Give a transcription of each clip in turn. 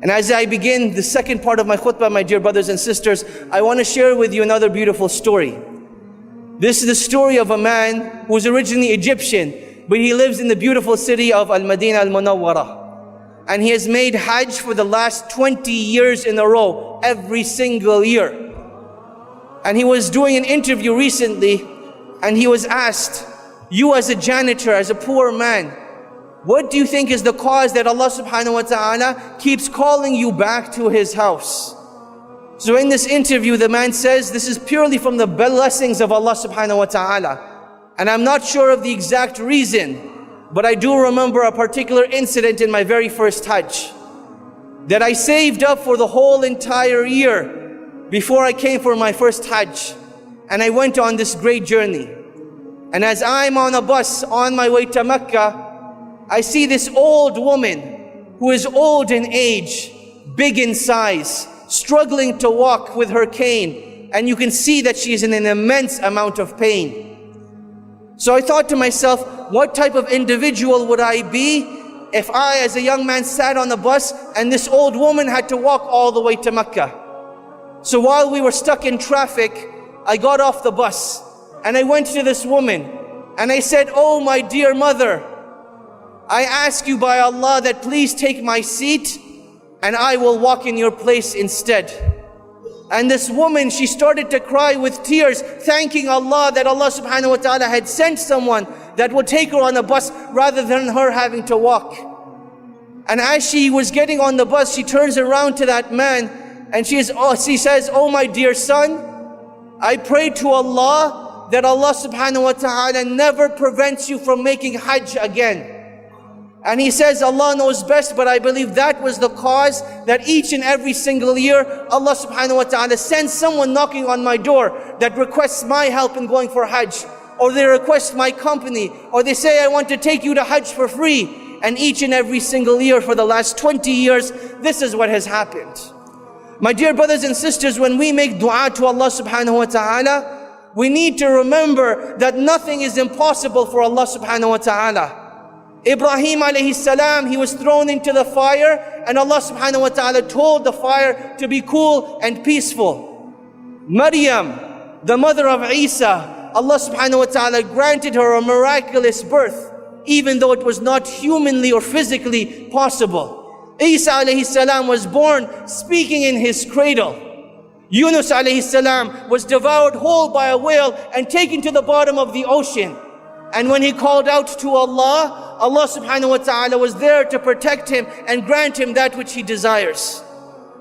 And as I begin the second part of my khutbah, my dear brothers and sisters, I want to share with you another beautiful story. This is the story of a man who was originally Egyptian, but he lives in the beautiful city of Al-Madinah Al-Munawwarah. And he has made Hajj for the last 20 years in a row, every single year. And he was doing an interview recently, and he was asked, you as a janitor, as a poor man, what do you think is the cause that Allah subhanahu wa ta'ala keeps calling you back to His house? So in this interview, the man says, this is purely from the blessings of Allah subhanahu wa ta'ala. And I'm not sure of the exact reason, but I do remember a particular incident in my very first Hajj that I saved up for the whole entire year before I came for my first Hajj. And I went on this great journey. And as I'm on a bus on my way to Mecca, I see this old woman who is old in age, big in size, struggling to walk with her cane. And you can see that she is in an immense amount of pain. So I thought to myself, what type of individual would I be if I, as a young man, sat on the bus and this old woman had to walk all the way to Mecca? So while we were stuck in traffic, I got off the bus and I went to this woman and I said, oh my dear mother, I ask you by Allah that please take my seat and I will walk in your place instead. And this woman, she started to cry with tears, thanking Allah that Allah subhanahu wa ta'ala had sent someone that would take her on a bus rather than her having to walk. And as she was getting on the bus, she turns around to that man and she says, oh my dear son, I pray to Allah that Allah subhanahu wa ta'ala never prevents you from making Hajj again. And he says, Allah knows best, but I believe that was the cause that each and every single year, Allah subhanahu wa ta'ala sends someone knocking on my door that requests my help in going for Hajj. Or they request my company. Or they say, I want to take you to Hajj for free. And each and every single year for the last 20 years, this is what has happened. My dear brothers and sisters, when we make dua to Allah subhanahu wa ta'ala, we need to remember that nothing is impossible for Allah subhanahu wa ta'ala. Ibrahim alayhi salam, he was thrown into the fire and Allah subhanahu wa ta'ala told the fire to be cool and peaceful. Maryam, the mother of Isa, Allah subhanahu wa ta'ala granted her a miraculous birth, even though it was not humanly or physically possible. Isa alayhi salam was born speaking in his cradle. Yunus alayhi salam was devoured whole by a whale and taken to the bottom of the ocean. And when he called out to Allah, Allah subhanahu wa ta'ala was there to protect him and grant him that which he desires.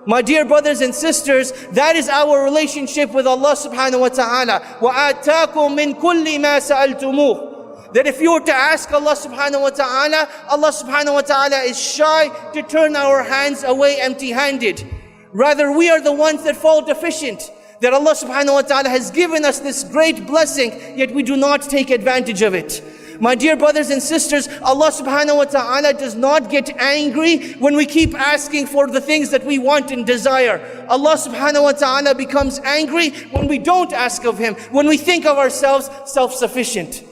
My dear brothers and sisters, that is our relationship with Allah subhanahu wa ta'ala. وَآتَاكُم مِّن كُلِّ مَا سَأَلْتُمُوهُ. That if you were to ask Allah subhanahu wa ta'ala, Allah subhanahu wa ta'ala is shy to turn our hands away empty-handed. Rather, we are the ones that fall deficient. That Allah subhanahu wa ta'ala has given us this great blessing, yet we do not take advantage of it. My dear brothers and sisters, Allah subhanahu wa ta'ala does not get angry when we keep asking for the things that we want and desire. Allah subhanahu wa ta'ala becomes angry when we don't ask of Him, when we think of ourselves self-sufficient.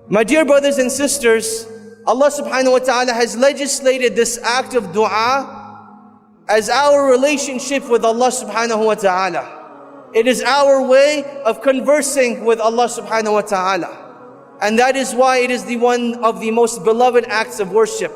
My dear brothers and sisters, Allah subhanahu wa ta'ala has legislated this act of dua as our relationship with Allah subhanahu wa ta'ala. It is our way of conversing with Allah subhanahu wa ta'ala. And that is why it is one of the most beloved acts of worship.